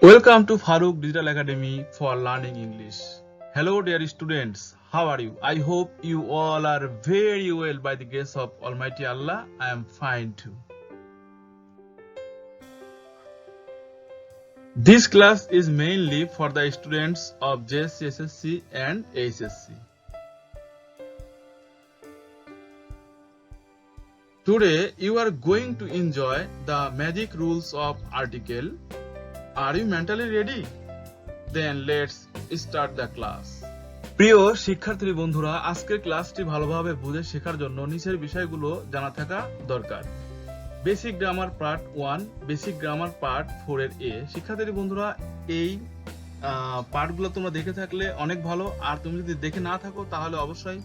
Welcome to Farooq Digital Academy for Learning English. Hello, dear students. How are you? I hope you all are very well by the grace of Almighty Allah. I am fine too. This class is mainly for the students of JSC, SSC and HSC. Today, you are going to enjoy the magic rules of article. Are you mentally ready? Then let's start the class. প্রিয় শিক্ষার্থী বন্ধুরা, আজকের ক্লাসটি ভালোভাবে বুঝে শেখার জন্য নিচের বিষয়গুলো জানা থাকা দরকার। Basic grammar part 1, basic grammar part 4 এর এ। শিক্ষার্থী বন্ধুরা, এই পার্টগুলো তোমরা দেখে থাকলে অনেক ভালো, আর তুমি যদি দেখে না থাকো তাহলে অবশ্যই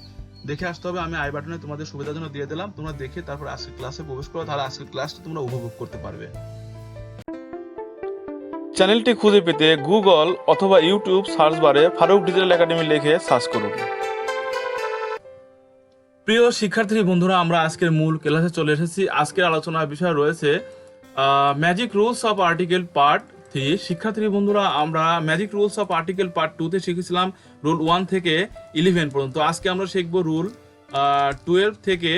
দেখে আসতে হবে। আমি আই বাটনে তোমাদের সুবিধার জন্য দিয়ে দিলাম, তোমরা দেখে তারপর আজকের ক্লাসে প্রবেশ করো, তাহলে আজকের ক্লাসটা তোমরা উপভোগ করতে পারবে। চ্যানেলটি খুঁজে পেতে গুগল অথবা ইউটিউব সার্চ বারে ফারুক ডিজিটাল একাডেমি লিখে সার্চ করুন। প্রিয় শিক্ষার্থী বন্ধুরা, আমরা আজকের মূল ক্লাসে চলে এসেছি। আজকের আলোচনার বিষয় রয়েছে magic rules of article part 3। শিক্ষার্থী বন্ধুরা, আমরা magic rules of article part 2 তে শিখেছিলাম রুল 1 থেকে 11 পর্যন্ত। আজকে আমরা শিখব রুল 12 থেকে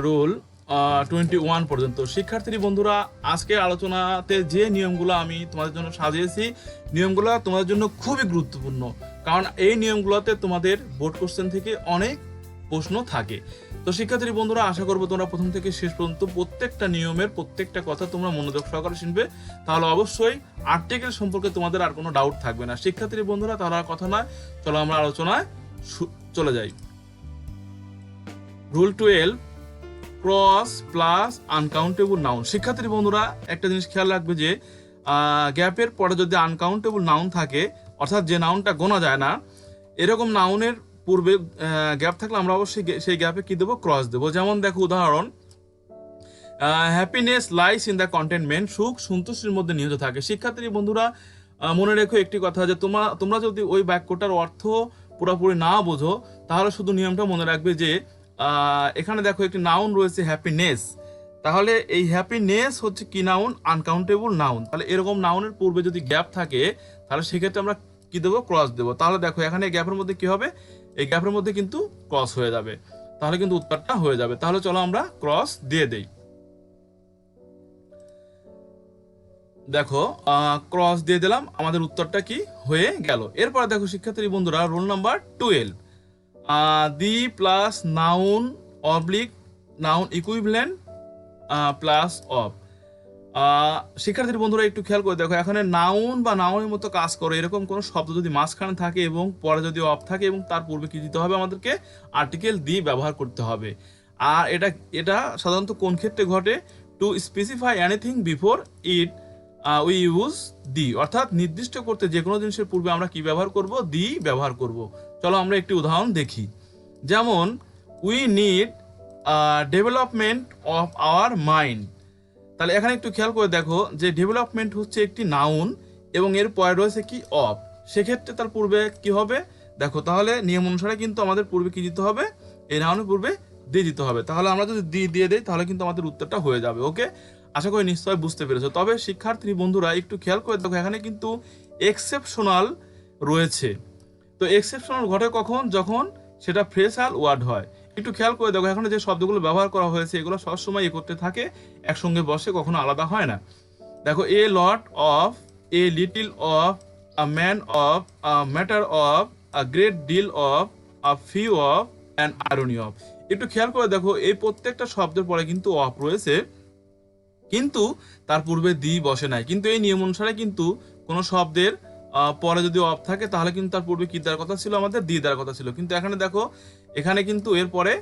রুল 21 পর্যন্ত। শিক্ষার্থী বন্ধুরা, আজকের আলোচনাতে যে নিয়মগুলো আমি তোমাদের জন্য সাজিয়েছি, নিয়মগুলো তোমাদের জন্য খুবই গুরুত্বপূর্ণ, কারণ এই নিয়মগুলোতে তোমাদের বোর্ড কোশ্চেন থেকে অনেক প্রশ্ন থাকে। তো শিক্ষার্থী বন্ধুরা, আশা করবো তোমরা প্রথম থেকে শেষ পর্যন্ত প্রত্যেকটা নিয়মের প্রত্যেকটা কথা তোমরা মনোযোগ সহকারে শুনবে, তাহলে অবশ্যই আর্টিকেল সম্পর্কে তোমাদের আর কোনো ডাউট থাকবে না। শিক্ষার্থী বন্ধুরা, তাহলে আর কথা নয়, চলো আমরা আলোচনায় চলে যাই। Rule 12, cross plus uncountable noun. শিক্ষার্থী বন্ধুরা, একটা জিনিস খেয়াল রাখবে যে গ্যাপের পরে যদি আনকাউন্টেবল নাউন থাকে, অর্থাৎ যে নাউনটা গোনা যায় না, এরকম নাউনের পূর্বে গ্যাপ থাকলে আমরা অবশ্যই সেই গ্যাপে কি দেবো? ক্রস দেবো। যেমন দেখো উদাহরণ, happiness lies in the containment. সুখ সন্তুষ্টির মধ্যে নিহিত থাকে। শিক্ষার্থী বন্ধুরা, মনে রেখো একটি কথা, যে তোমরা যদি ওই বাক্যটার অর্থ পুরোপুরি না বোঝো, তাহলে শুধু নিয়মটা মনে রাখবে যে এখানে দেখো একটি নাউন রয়েছে হ্যাপিনেস, তাহলে এই হ্যাপিনেস হচ্ছে কি নাউন? Uncountable noun. তাহলে এরকম নাউনের পূর্বে যদি গ্যাপ থাকে, তাহলে সেক্ষেত্রে আমরা কি দেবো? ক্রস দেবো। তাহলে দেখো এখানে গ্যাপের মধ্যে কি হবে? এই গ্যাপের মধ্যে কিন্তু ক্রস হয়ে যাবে, তাহলে কিন্তু উত্তরটা হয়ে যাবে। তাহলে চলো আমরা ক্রস দিয়ে দেই। দেখো ক্রস দিয়ে দিলাম, আমাদের উত্তরটা কি হয়ে গেল। এরপর দেখো শিক্ষার্থী বন্ধুরা, rule number 12, the plus noun oblique noun equivalent plus of. শিক্ষার্থী বন্ধুরা, একটু খেয়াল করে দেখো, এখানে নাউন বা নাউনের মতো কাজ করে এরকম কোন শব্দ যদি মাঝখানে থাকে এবং পরে যদি অফ থাকে এবং তার পূর্বে কি দিতে হবে? আমাদেরকে আর্টিকেল দি ব্যবহার করতে হবে। আর এটা সাধারণত কোন ক্ষেত্রে ঘটে? To specify anything before it we use the, অর্থাৎ নির্দিষ্ট করতে যে কোনো জিনিসের পূর্বে আমরা কি ব্যবহার করব? দি ব্যবহার করব। চলো আমরা একটি উদাহরণ দেখি। যেমন we need development of our mind. তাহলে এখানে একটু খেয়াল করে দেখো যে ডেভেলপমেন্ট হচ্ছে একটি নাউন এবং এর পরে রয়েছে কি? অফ। সেক্ষেত্রে তার পূর্বে কি হবে? দেখো তাহলে নিয়ম অনুসারে কিন্তু আমাদের পূর্বে কি দিতে হবে? এই নাউনের পূর্বে দিয়ে দিতে হবে। তাহলে আমরা যদি দিয়ে দেই তাহলে কিন্তু আমাদের উত্তরটা হয়ে যাবে। ওকে, আশা করি নিশ্চয় বুঝতে পেরেছো। তবে শিক্ষার্থী বন্ধুরা, একটু খেয়াল করে দেখো, এখানে কিন্তু এক্সেপশনাল রয়েছে। তো এক্সেপশনাল ঘটে কখন? যখন সেটা ফ্রেজাল ওয়ার্ড হয়। একটু খেয়াল করে দেখো, এখানে যে শব্দগুলো ব্যবহার করা হয়েছে এগুলো সবসময় একত্রে থাকে, একসঙ্গে বসে, কখনো আলাদা হয় না। দেখো, a lot of, a little of, a man of, a matter of, a great deal of, a few of, and irony of. একটু খেয়াল করে দেখো, এই প্রত্যেকটা শব্দের পরে কিন্তু অফ রয়েছে, কিন্তু তার পূর্বে দি বসে নাই। কিন্তু এই নিয়ম অনুসারে কিন্তু কোনো শব্দের পরে যদি অফ থাকে তাহলে কিন্তু তার পূর্বে কি দেওয়ার কথা ছিল? আমাদের দি দেওয়ার কথা ছিল। কিন্তু এখানে দেখো, এখানে কিন্তু এর পরে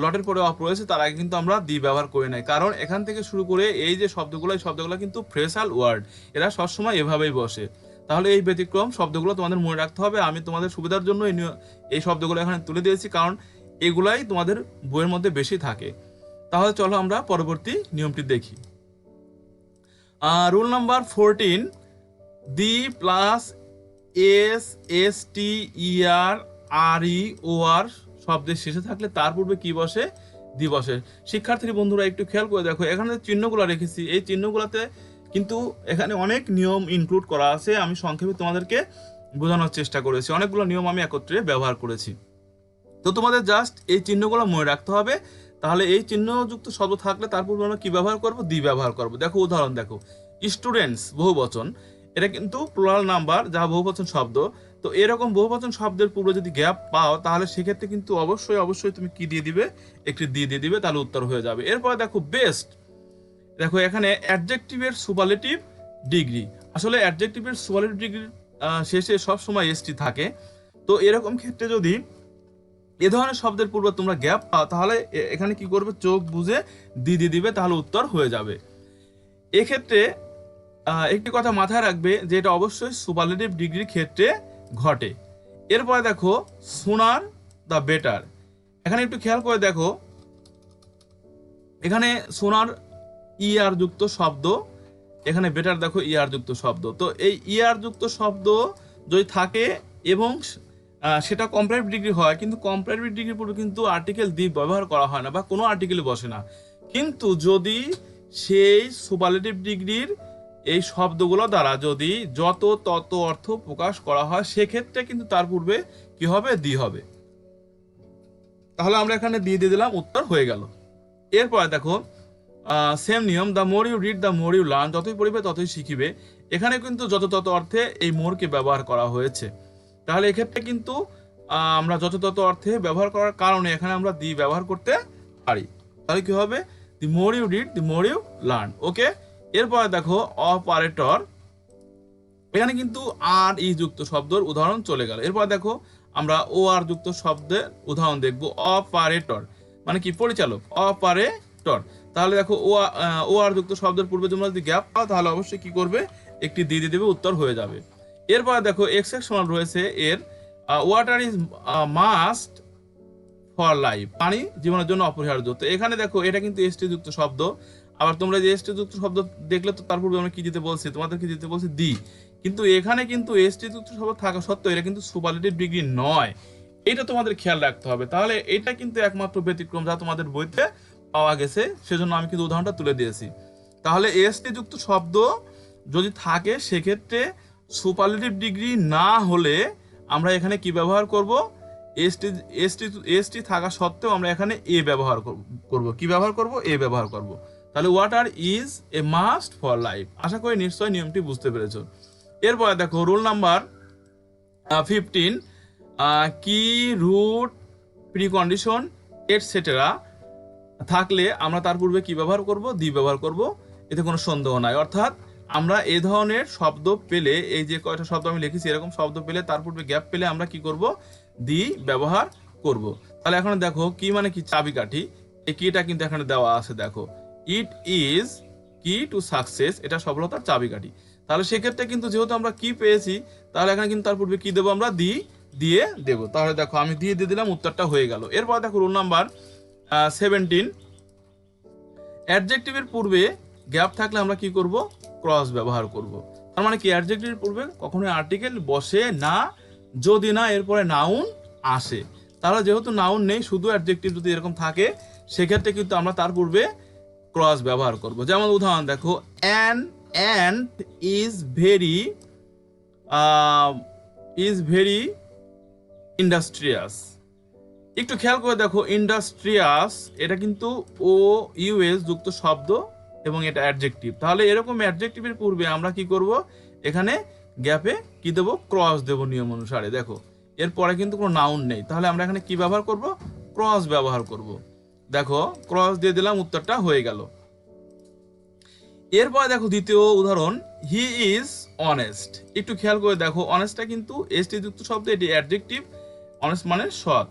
লটের পরে অফ রয়েছে, তার আগে কিন্তু আমরা দি ব্যবহার করি নাই, কারণ এখান থেকে শুরু করে এই যে শব্দগুলো, এই শব্দগুলো কিন্তু ফ্রেজাল ওয়ার্ড, এরা সবসময় এভাবেই বসে। তাহলে এই ব্যতিক্রম শব্দগুলো তোমাদের মনে রাখতে হবে। আমি তোমাদের সুবিধার জন্য এই শব্দগুলো এখানে তুলে দিয়েছি, কারণ এগুলাই তোমাদের বইয়ের মধ্যে বেশি থাকে। তাহলে চলো আমরা পরবর্তী নিয়মটি দেখি। Rule number 14, the plus S S T E R R E O R শব্দের শেষে থাকলে তার পূর্বে কি বসে? দি বসে। শিক্ষার্থী বন্ধুরা, একটু খেয়াল করে দেখো, এখানে যে চিহ্নগুলো রেখেছি, এই চিহ্নগুলোতে কিন্তু এখানে অনেক নিয়ম ইনক্লুড করা আছে, আমি সংক্ষেপে তোমাদেরকে বোঝানোর চেষ্টা করেছি, অনেকগুলো নিয়ম আমি একত্রে ব্যবহার করেছি। তো তোমাদের জাস্ট এই চিহ্নগুলো মনে রাখতে হবে। তাহলে এই চিহ্নযুক্ত শব্দ থাকলে তারপর আমরা কি ব্যবহার করব, দি ব্যবহার করব। দেখো উদাহরণ দেখো, স্টুডেন্টস বহুবচন, এটা কিন্তু প্লুরাল নাম্বার যা বহুবচন শব্দ। তো এরকম বহুবচন শব্দের পূর্বে যদি গ্যাপ পাও তাহলে সেক্ষেত্রে কিন্তু অবশ্যই অবশ্যই তুমি কি দিয়ে দিবে, একটি দিয়ে দিবে, তাহলে উত্তর হয়ে যাবে। এরপরে দেখো বেস্ট, দেখো এখানে অ্যাডজেক্টিভের সুপারলেটিভ ডিগ্রি, আসলে অ্যাডজেক্টিভের সুপারলেটিভ ডিগ্রির শেষে সবসময় এসটি থাকে। তো এরকম ক্ষেত্রে যদি এ ধরনের শব্দের পূর্বে তোমরা গ্যাপ পাও তাহলে এখানে কি করবে, চোখ বুঝে দিয়ে দিবে, তাহলে উত্তর হয়ে যাবে। এক্ষেত্রে একটি কথা মাথায় রাখবে যে এটা অবশ্যই সুপারলেটিভ ডিগ্রির ক্ষেত্রে ঘটে। এরপরে দেখো সুনার দ্য বেটার, এখানে একটু খেয়াল করে দেখো, এখানে সোনার ইআর যুক্ত শব্দ, এখানে বেটার দেখো ইআর যুক্ত শব্দ। তো এই ইআর যুক্ত শব্দ যদি থাকে এবং সেটা কম্পারেটিভ ডিগ্রি হয়, কিন্তু কম্পারেটিভ ডিগ্রির পূর্বে কিন্তু আর্টিকেল দি ব্যবহার করা হয় না বা কোনো আর্টিকেল বসে না। কিন্তু যদি সেই সুপারলেটিভ ডিগ্রির এই শব্দগুলো দ্বারা যদি যত তত অর্থ প্রকাশ করা হয় সেক্ষেত্রে কিন্তু তার পূর্বে কি হবে, দি হবে। তাহলে আমরা এখানে দিয়ে দিলাম, উত্তর হয়ে গেল। এরপরে দেখো সেম নিয়ম, the more you read the more you learn, যতই পড়িবে ততই শিখিবে। এখানে কিন্তু যত তত অর্থে এই মোরকে ব্যবহার করা হয়েছে। তাহলে এক্ষেত্রে কিন্তু আমরা যত তত অর্থে ব্যবহার করার কারণে এখানে আমরা দি ব্যবহার করতে পারি। তাহলে কি হবে, the more you read the more you learn. Okay, এরপরে দেখো অপারেটর, এখানে কিন্তু আর ই যুক্ত শব্দের উদাহরণ চলে গেল। এরপর দেখো আমরা ও আর যুক্ত শব্দের উদাহরণ দেখব। অপারেটর মানে কি, পরিচালক, অপারেটর। তাহলে দেখো ও আর যুক্ত শব্দের পূর্বে তোমরা যদি গ্যাপ পাও তাহলে অবশ্যই কি করবে, একটি দিয়ে দেবে, উত্তর হয়ে যাবে। এরপর দেখো এক্সেপশনাল রয়েছে এর, water is must for life, পানি জীবনের জন্য অপরিহার্য। তো এখানে দেখো এটা কিন্তু এসটি যুক্ত শব্দ। আবার তোমরা যে এসটি যুক্ত শব্দ দেখলে তো তার পূর্বে আমরা কি দিতে বলছি, তোমাদের কি দিতে বলছি, দি। কিন্তু এখানে কিন্তু এসটি যুক্ত শব্দ থাকা সত্ত্বেও এটা কিন্তু সুপারলেটিভ ডিগ্রি নয়, এটা তোমাদের খেয়াল রাখতে হবে। তাহলে এটা কিন্তু একমাত্র ব্যতিক্রম যা তোমাদের বইতে পাওয়া গেছে, সেজন্য আমি কিন্তু উদাহরণটা তুলে দিয়েছি। তাহলে এসটি যুক্ত শব্দ যদি থাকে সেক্ষেত্রে সুপারলেটিভ ডিগ্রি না হলে আমরা এখানে কি ব্যবহার করব, এসটি এসটি এসটি থাকা সত্ত্বেও আমরা এখানে এ ব্যবহার করব। কি ব্যবহার করব, এ ব্যবহার করব। তাহলে water is a must for life. আশা করি নিশ্চয়ই নিয়মটি বুঝতে পেরেছো। এরপরে দেখো রুল নাম্বার 15, কি, রুট, প্রিকন্ডিশন এটসেট্রা থাকলে আমরা তার পূর্বে কি ব্যবহার করব, দি ব্যবহার করব, এতে কোনো সন্দেহ নাই। অর্থাৎ আমরা এই ধরনের শব্দ পেলে, এই যে কয়টা শব্দ আমি লিখেছি এরকম শব্দ পেলে তার পূর্বে গ্যাপ পেলে আমরা কি করব, দি ব্যবহার করব। তাহলে এখন দেখো কি মানে কি, চাবিকাঠি, এই কিটা কিন্তু এখানে দেওয়া আছে, দেখো ইট ইজ কি টু সাকসেস, এটা সফলতার চাবিকাঠি। তাহলে সেক্ষেত্রে কিন্তু যেহেতু আমরা কি পেয়েছি তাহলে এখানে কিন্তু তার পূর্বে কি দেবো, আমরা দি দিয়ে দেব। তাহলে দেখো আমি দিয়ে দিলাম, উত্তরটা হয়ে গেল। এরপর দেখো রুল নাম্বার 17, অ্যাডজেক্টিভের পূর্বে গ্যাপ থাকলে আমরা কি করব, ক্রস ব্যবহার করব। তার মানে কি, অ্যাডজেক্টিভের পূর্বে কখনোই আর্টিকেল বসে না যদি না এরপরে নাউন আসে। তাহলে যেহেতু নাউন নেই, শুধু অ্যাডজেক্টিভ যদি এরকম থাকে সেক্ষেত্রে কিন্তু আমরা তার পূর্বে ক্রস ব্যবহার করব। যেমন উদাহরণ দেখো, an and is very industrious. একটু খেয়াল করে দেখো, ইন্ডাস্ট্রিয়াস এটা কিন্তু ও ইউএস যুক্ত শব্দ এবং এটা অ্যাডজেক্টিভ। তাহলে এরকম অ্যাডজেক্টিভের পূর্বে আমরা কি করব, এখানে গ্যাপে কি দেবো, ক্রস দেব নিয়ম অনুসারে। দেখো এরপরে কিন্তু কোনো নাউন নেই, তাহলে আমরা এখানে কি ব্যবহার করব, ক্রস ব্যবহার করব। দেখো ক্রস দিয়ে দিলাম, উত্তরটা হয়ে গেল। এরপরে দেখো দ্বিতীয় উদাহরণ, হি ইজ অনেস্ট। একটু খেয়াল করে দেখো, অনেস্টটা কিন্তু এসটি যুক্ত শব্দ, এটি অ্যাডজেক্টিভ, অনেস্ট মানে সৎ।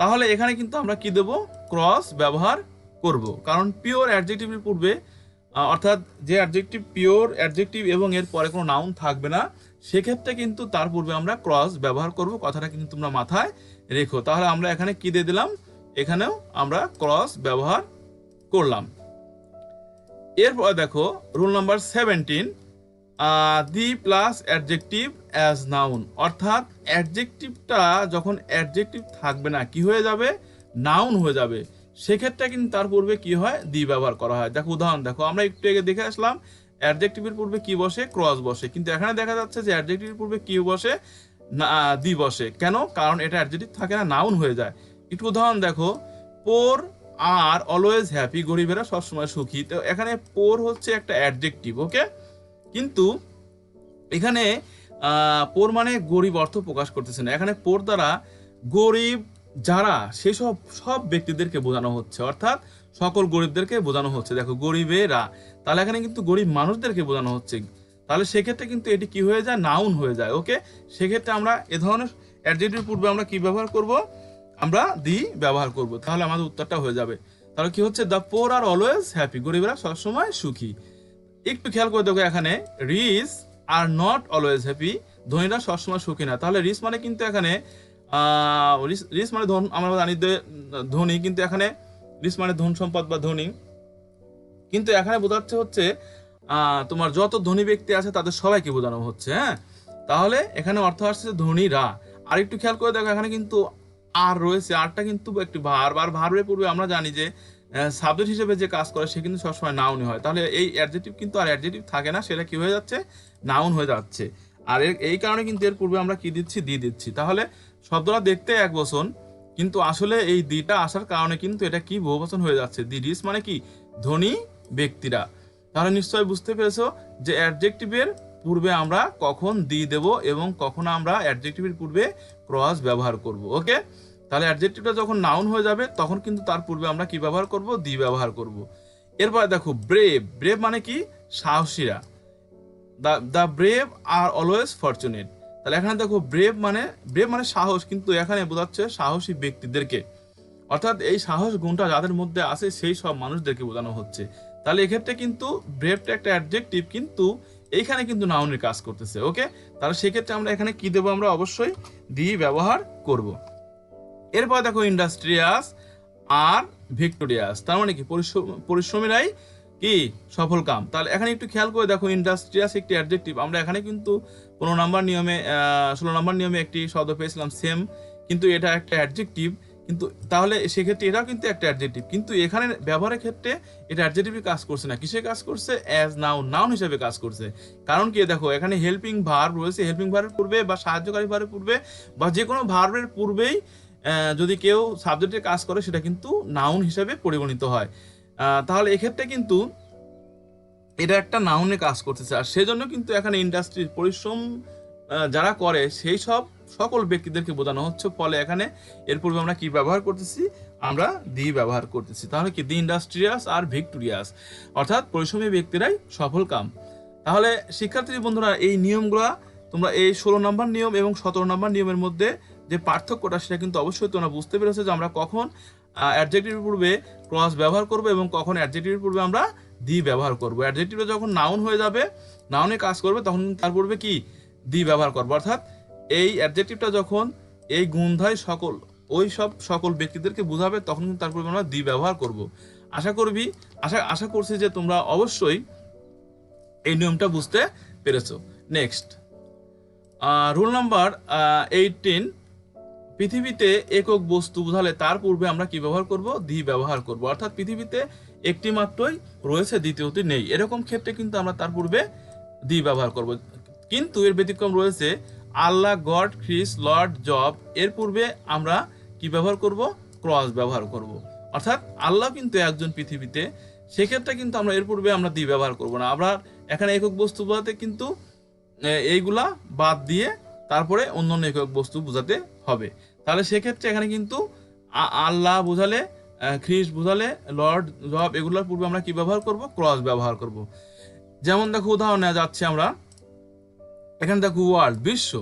তাহলে এখানে কিন্তু আমরা কি দেব, ক্রস ব্যবহার করব। কারণ পিওর অ্যাডজেক্টিভের পূর্বে, অর্থাৎ যে অ্যাডজেক্টিভ পিওর অ্যাডজেক্টিভ এবং এর পরে কোনো নাউন থাকবে না, সেক্ষেত্রে কিন্তু তার পূর্বে আমরা ক্রস ব্যবহার করব। কথাটা কিন্তু তোমরা মাথায় রেখো। তাহলে আমরা এখানে কি দিয়ে দিলাম, এখানেও আমরা ক্রস ব্যবহার করলাম। এরপর দেখো rule number 17, the plus adjective as noun. অর্থাৎ অ্যাডজেক্টিভটা যখন অ্যাডজেক্টিভ থাকবে না কি হয়ে যাবে, নাউন হয়ে যাবে। সেক্ষেত্রে কিন্তু তার পূর্বে কি হয়, দি ব্যবহার করা হয়। দেখো উদাহরণ দেখো, আমরা একটু আগে দেখে আসলাম অ্যাডজেক্টিভের পূর্বে কি বসে, ক্রস বসে, কিন্তু এখানে দেখা যাচ্ছে যে অ্যাডজেক্টিভের পূর্বে কি বসে, না দি বসে। কেন? কারণ এটা অ্যাডজেক্টিভ থাকে না, নাউন হয়ে যায়। একটু উদাহরণ দেখো, পোর আর অলওয়েজ হ্যাপি, গরিবেরা সবসময় সুখী। তো এখানে পোর হচ্ছে একটা অ্যাডজেক্টিভ, ওকে, কিন্তু এখানে পোর মানে গরিব অর্থ প্রকাশ করতেছে না। এখানে পোর দ্বারা গরিব যারা সেসব সব ব্যক্তিদেরকে বোঝানো হচ্ছে, অর্থাৎ সকল গরিবদেরকে বোঝানো হচ্ছে। দেখো গরিবেরা, তাহলে এখানে কিন্তু গরিব মানুষদেরকে বোঝানো হচ্ছে। তাহলে সেক্ষেত্রে কিন্তু এটি কি হয়ে যায়, নাউন হয়ে যায়। ওকে, সেক্ষেত্রে আমরা এ ধরনের অ্যাডজেক্টিভ পূর্বে আমরা কি ব্যবহার করব, আমরা দি ব্যবহার করব, তাহলে আমাদের উত্তরটা হয়ে যাবে। তাহলে কি হচ্ছে, the poor are always happy, গরিবেরা সবসময় সুখী। একটু খেয়াল করে দেখো, এখানে rich are not always happy, ধনীরা সবসময় সুখী না। তাহলে রিচ মানে কিন্তু এখানে রিচ মানে ধন, আমরা জানি ধনী, কিন্তু এখানে রিচ মানে ধন সম্পদ বা ধনী, কিন্তু এখানে বোঝাচ্ছে হচ্ছে তোমার যত ধনী ব্যক্তি আছে তাদের সবাইকে বোঝানো হচ্ছে। হ্যাঁ, তাহলে এখানে অর্থ আসছে ধনীরা। আর একটু খেয়াল করে দেখো, এখানে কিন্তু আর রয়েছে, আরটা কিন্তু একটি ভার্ব, আর ভার্বের পূর্বে আমরা জানি যে সাবজেক্ট হিসেবে যে কাজ করে সে কিন্তু সবসময় নাউনই হয়। তাহলে এই অ্যাডজেক্টিভ কিন্তু আর অ্যাডজেক্টিভ থাকে না, সেটা কি হয়ে যাচ্ছে, নাউন হয়ে যাচ্ছে। আর এই কারণে কিন্তু এর পূর্বে আমরা কি দিচ্ছি, দি দিচ্ছি। তাহলে শব্দটা দেখতে এক বচন, কিন্তু আসলে এই দিটা আসার কারণে কিন্তু এটা কি বহুবচন হয়ে যাচ্ছে। দি রিচ মানে কি, ধনী ব্যক্তিরা। তাহলে নিশ্চয়ই বুঝতে পেরেছো যে অ্যাডজেক্টিভের পূর্বে আমরা কখন দি দেব এবং কখন আমরা অ্যাডজেক্টিভের পূর্বে ক্রস ব্যবহার করব। ওকে, তাহলে অ্যাডজেক্টিভটা যখন নাউন হয়ে যাবে তখন কিন্তু তার পূর্বে আমরা কি ব্যবহার করব, দি ব্যবহার করব। এরপরে দেখো ব্রেভ, ব্রেভ মানে কি, সাহসীরা। The brave are always fortunate. তাহলে এখানে দেখো ব্রেভ মানে সাহস, কিন্তু এখানে বোঝাচ্ছে সাহসী ব্যক্তিদেরকে, অর্থাৎ এই সাহস গুণটা যাদের মধ্যে আছে সেই সব মানুষদেরকে বোঝানো হচ্ছে। তাহলে এক্ষেত্রে কিন্তু ব্রেভটা একটা অ্যাডজেক্টিভ, কিন্তু এইখানে কিন্তু নাউনের কাজ করতেছে। ওকে, তাহলে সেক্ষেত্রে আমরা এখানে কি দেবো, আমরা অবশ্যই দি ব্যবহার করব। এরপর দেখো ইন্ডাস্ট্রিয়াস আর ভিক্টোরিয়াস, তার মানে কি পরিশ্রমীরাই কি সফল কাম। তাহলে এখানে একটু খেয়াল করে দেখো, ইন্ডাস্ট্রিয়াস একটি অ্যাডজেক্টিভ, আমরা এখানে কিন্তু 16 নম্বর নিয়মে একটি শব্দ পেয়েছিলাম সেম, কিন্তু এটা একটা অ্যাডজেক্টিভ, কিন্তু তাহলে সেক্ষেত্রে এটাও কিন্তু একটা অ্যাডজেক্টিভ, কিন্তু এখানে ব্যবহারের ক্ষেত্রে এটা অ্যাডজেক্টিভই কাজ করছে না, কিসে কাজ করছে, অ্যাজ নাউন হিসেবে কাজ করছে। কারণ কি, দেখো এখানে হেল্পিং ভার্ব রয়েছে, হেল্পিং ভার্বের পূর্বে বা সাহায্যকারী ভার্বের পূর্বে বা যে কোনো ভার্বের পূর্বেই যদি কেউ সাবজেক্টে কাজ করে সেটা কিন্তু নাউন হিসেবে পরিগণিত হয়। তাহলে এক্ষেত্রে কিন্তু এটা একটা নাউনে কাজ করতেছে, আর সেজন্য কিন্তু এখানে ইন্ডাস্ট্রির পরিশ্রম যারা করে সেই সব সকল ব্যক্তিদেরকে বোঝানো হচ্ছে। ফলে এখানে এর পূর্বে আমরা কি ব্যবহার করতেছি, আমরা দি ব্যবহার করতেছি। তাহলে কি, দি ইন্ডাস্ট্রিয়াস আর ভিক্টোরিয়াস, অর্থাৎ পরিশ্রমী ব্যক্তিরাই সফল কাম। তাহলে শিক্ষার্থী বন্ধুরা, এই নিয়মগুলা তোমরা এই 16 নম্বর নিয়ম এবং 17 নম্বর নিয়মের মধ্যে যে পার্থক্যটা সেটা কিন্তু অবশ্যই তোমরা বুঝতে পেরেছো, যে আমরা কখন অ্যাডজেক্টিভের পূর্বে ক্রস ব্যবহার করব এবং কখন অ্যাডজেক্টিভের পূর্বে আমরা দি ব্যবহার করব। অ্যাডজেক্টিভটা যখন নাউন হয়ে যাবে, নাউনে কাজ করবে, তখন তার পূর্বে কি, দি ব্যবহার করব। অর্থাৎ এই অ্যাডজেক্টিভটা যখন এই গুণধারী সকল ব্যক্তিদেরকে বোঝাবে, তখন কিন্তু তার পূর্বে আমরা দি ব্যবহার করব। আশা করছি যে তোমরা অবশ্যই এই নিয়মটা বুঝতে পেরেছো। নেক্সট, রুল নাম্বার 18, পৃথিবীতে একক বস্তু বোঝালে তার পূর্বে আমরা কি ব্যবহার করব, দি ব্যবহার করব। অর্থাৎ পৃথিবীতে একটি মাত্রই রয়েছে, দ্বিতীয়টি নেই, এরকম ক্ষেত্রে কিন্তু আমরা তার পূর্বে দি ব্যবহার করব। কিন্তু এর ব্যতিক্রম রয়েছে, আল্লাহ, গড, খ্রিস্ট, লর্ড, জব, এর পূর্বে আমরা কি ব্যবহার করব, ক্রস ব্যবহার করব। অর্থাৎ আল্লাহ কিন্তু একজন পৃথিবীতে, সেক্ষেত্রে কিন্তু আমরা এর পূর্বে আমরা দি ব্যবহার করব না। আমরা এখানে একক বস্তু বোঝাতে কিন্তু এইগুলা বাদ দিয়ে তারপরে অন্য একক বস্তু বোঝাতে হবে। তাহলে সেক্ষেত্রে এখানে কিন্তু আল্লাহ বোঝালে, খ্রিস্ট বোঝালে, লর্ড, জব, এগুলোর পূর্বে আমরা কি ব্যবহার করব, ক্রস ব্যবহার করব। যেমন দেখো উদাহরণ নেওয়া যাচ্ছে, আমরা এখানে দেখো ওয়ার্ল্ড, বিশ্ব,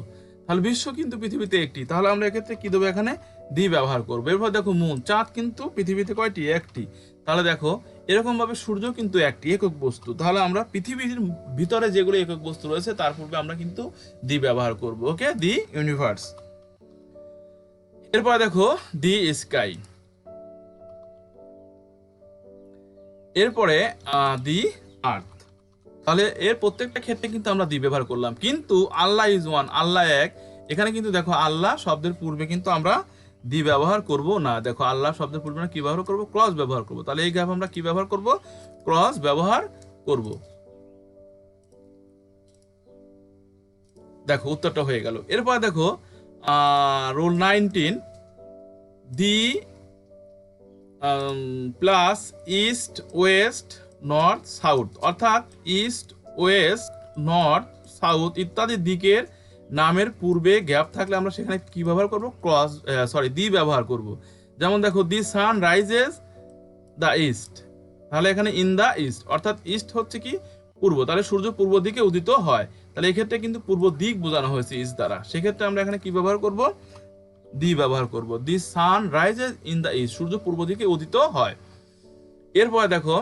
তাহলে বিশ্ব কিন্তু পৃথিবীতে একটি, তাহলে আমরা এক্ষেত্রে কি দেবো, এখানে দি ব্যবহার করবো। এরপর দেখো মুন, চাঁদ কিন্তু পৃথিবীতে কয়টি, একটি, তাহলে দেখো এরকম ভাবে সূর্য কিন্তু একটি একক বস্তু, তাহলে আমরা পৃথিবীর ভিতরে যেগুলো একক বস্তু রয়েছে তার পূর্বে আমরা কিন্তু দি ব্যবহার করব। ওকে, দি ইউনিভার্স। এরপর দেখো দি স্কাই, এরপরে দি আর্থ। তাহলে এর প্রত্যেকটা ক্ষেত্রে কিন্তু আমরা দি ব্যবহার করলাম, কিন্তু আল্লাহ ইজ ওয়ান, আল্লাহ এক, এখানে কিন্তু দেখো আল্লাহ শব্দের পূর্বে কিন্তু আমরা দি ব্যবহার করব না। দেখো আল্লাহ শব্দের পূর্বে আমরা কি ব্যবহার করব, ক্রস ব্যবহার করব। তাহলে এই গ্রাফ আমরা কি ব্যবহার করব, ক্রস ব্যবহার করব। দেখো উত্তরটা হয়ে গেল। এরপর দেখো rule 19, the plus east West north south, অর্থাৎ ইস্ট ওয়েস্ট নর্থ সাউথ ইত্যাদি দিকের নামের পূর্বে গ্যাপ থাকলে আমরা সেখানে কি ব্যবহার করব? দি ব্যবহার করব। যেমন দেখো দি সান রাইজেস দ্য ইস্ট, তাহলে এখানে ইন দ্য ইস্ট, অর্থাৎ ইস্ট হচ্ছে কি পূর্ব, তাহলে সূর্য পূর্ব দিকে উদিত হয়, তাহলে এক্ষেত্রে কিন্তু পূর্ব দিক বোঝানো হয়েছে ইস্ট দ্বারা, সেক্ষেত্রে আমরা এখানে কি ব্যবহার করব? দি ব্যবহার করব। The sun rises in the east, সূর্য পূর্ব দিকে উদিত হয়। এরপরে দেখো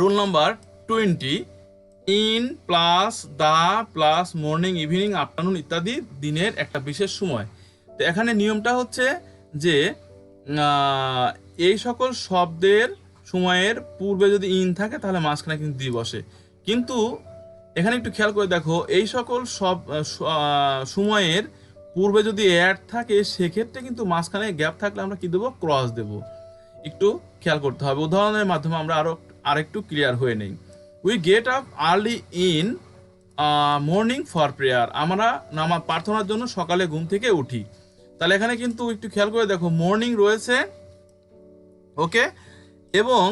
rule number 20, in plus the plus morning evening afternoon ইত্যাদি দিনের একটা বিশেষ সময়। তো এখানে নিয়মটা হচ্ছে যে এই সকল শব্দের সময়ের পূর্বে যদি ইন থাকে তাহলে মাঝখানে কিন্তু দি বসে, কিন্তু এখানে একটু খেয়াল করে দেখো এই সকল সময়ের পূর্বে যদি অ্যাড থাকে সেক্ষেত্রে কিন্তু মাঝখানে গ্যাপ থাকলে আমরা কি দেবো? ক্রস দেব। একটু খেয়াল করতে হবে, উদাহরণের মাধ্যমে আমরা আরেকটু ক্লিয়ার হয়ে নেই। We get up early in morning for prayer, আমরা নামাজ প্রার্থনার জন্য সকালে ঘুম থেকে উঠি। তাহলে এখানে কিন্তু একটু খেয়াল করে দেখো মর্নিং রয়েছে, ওকে, এবং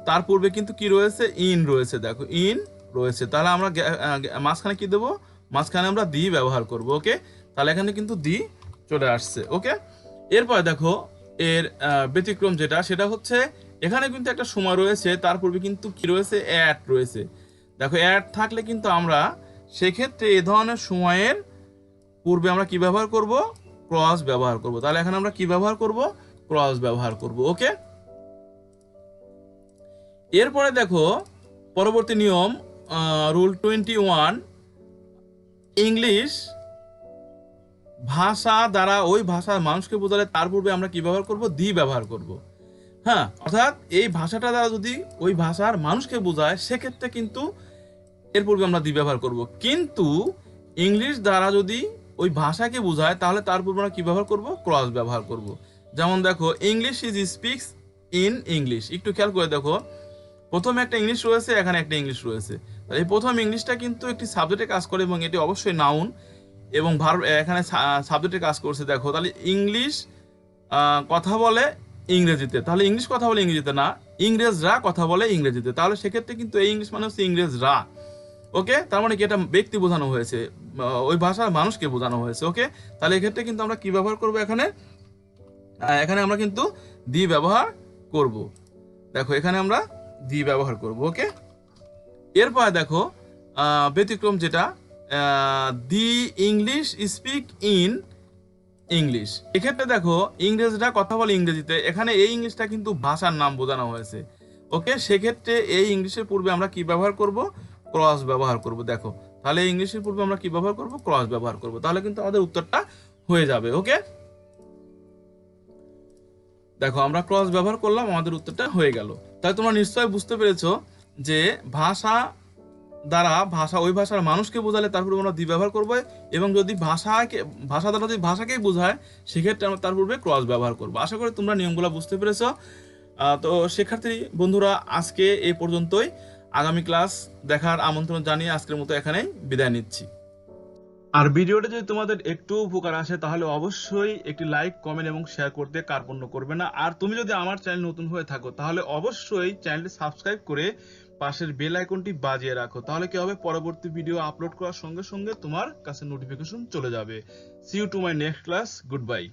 তার পূর্বে কিন্তু কি রয়েছে? ইন রয়েছে, দেখো ইন রয়েছে, তাহলে আমরা মাঝখানে কি দেবো? মাঝখানে আমরা দি ব্যবহার করব, ওকে, তাহলে এখানে কিন্তু দি চলে আসছে, ওকে। এরপর দেখো এর ব্যতিক্রম যেটা, সেটা হচ্ছে এখানে কিন্তু একটা সময় রয়েছে, তার পূর্বে কিন্তু কি রয়েছে? অ্যাড রয়েছে। দেখো অ্যাড থাকলে কিন্তু আমরা সেক্ষেত্রে এ ধরনের সময়ের পূর্বে আমরা কি ব্যবহার করব? ক্রস ব্যবহার করব। তাহলে এখানে আমরা কি ব্যবহার করব? ক্রস ব্যবহার করব, ওকে। এরপরে দেখো পরবর্তী নিয়ম রুল 21, ইংলিশ ভাষা দ্বারা ওই ভাষার মানুষকে বোঝালে তার পূর্বে আমরা কি ব্যবহার করব? দি ব্যবহার করব। হ্যাঁ, অর্থাৎ এই ভাষাটা দ্বারা যদি ওই ভাষার মানুষকে বোঝায় সেক্ষেত্রে কিন্তু এর পূর্বে আমরা দি ব্যবহার করব, কিন্তু ইংলিশ দ্বারা যদি ওই ভাষাকে বোঝায় তাহলে তার পূর্বে আমরা কি ব্যবহার করব? ক্রস ব্যবহার করব। যেমন দেখো English is speaks in English, একটু খেয়াল করে দেখো প্রথমে একটা ইংলিশ রয়েছে, এখানে একটা ইংলিশ রয়েছে, এই প্রথম ইংলিশটা কিন্তু একটি সাবজেক্টে কাজ করে এবং এটি অবশ্যই নাউন এবং ভার্ব এখানে সাবজেক্টে কাজ করছে। দেখো তাহলে ইংলিশ কথা বলে ইংরেজিতে, তাহলে ইংলিশ কথা বলে ইংরেজিতে না, ইংরেজরা কথা বলে ইংরেজিতে, তাহলে সেক্ষেত্রে কিন্তু এই ইংলিশ মানে হচ্ছে ইংরেজরা, ওকে, তার মানে কি এটা ব্যক্তি বোঝানো হয়েছে, ওই ভাষার মানুষকে বোঝানো হয়েছে, ওকে। তাহলে এক্ষেত্রে কিন্তু আমরা কি ব্যবহার করব? এখানে আমরা কিন্তু দি ব্যবহার করব। দেখো এখানে আমরা দি ব্যবহার করব, ওকে। এরপর দেখো ব্যতিক্রম যেটা, the English speak in English, এক্ষেত্রে দেখো ইংরেজরা কথা বলে ইংরেজিতে, এখানে এই ইংলিশটা কিন্তু ভাষার নাম বোঝানো হয়েছে, ওকে, সেক্ষেত্রে এই ইংলিশের পূর্বে আমরা কি ব্যবহার করব? ক্রস ব্যবহার করব। দেখো তাহলে ইংলিশের পূর্বে আমরা কি ব্যবহার করব? ক্রস ব্যবহার করব, তাহলে কিন্তু আমাদের উত্তরটা হয়ে যাবে, ওকে। দেখো আমরা ক্রস ব্যবহার করলাম, আমাদের উত্তরটা হয়ে গেল। তাই তোমরা নিশ্চয়ই বুঝতে পেরেছো যে ভাষা দ্বারা ওই ভাষার মানুষকে বোঝালে তারপরে আমরা দি ব্যবহার করবো, এবং যদি ভাষা দ্বারা যদি ভাষাকেই বোঝায় সেক্ষেত্রে আমরা তার পূর্বে ক্রস ব্যবহার করবো। আশা করি তোমরা নিয়মগুলো বুঝতে পেরেছো। তো শিক্ষার্থী বন্ধুরা আজকে এই পর্যন্তই, আগামী ক্লাস দেখার আমন্ত্রণ জানিয়ে আজকের মতো এখানেই বিদায় নিচ্ছি। আর ভিডিওটা যদি তোমাদের একটু উপকার আসে তাহলে অবশ্যই একটি লাইক, কমেন্ট এবং শেয়ার করতে কার্পণ্য করবে না। আর তুমি যদি আমার চ্যানেল নতুন হয়ে থাকো তাহলে অবশ্যই চ্যানেলটি সাবস্ক্রাইব করে পাশের বেল আইকনটি বাজিয়ে রাখো, তাহলে কি হবে? পরবর্তী ভিডিও আপলোড করার সঙ্গে সঙ্গে তোমার কাছে নোটিফিকেশন চলে যাবে। See you to my next class, good by.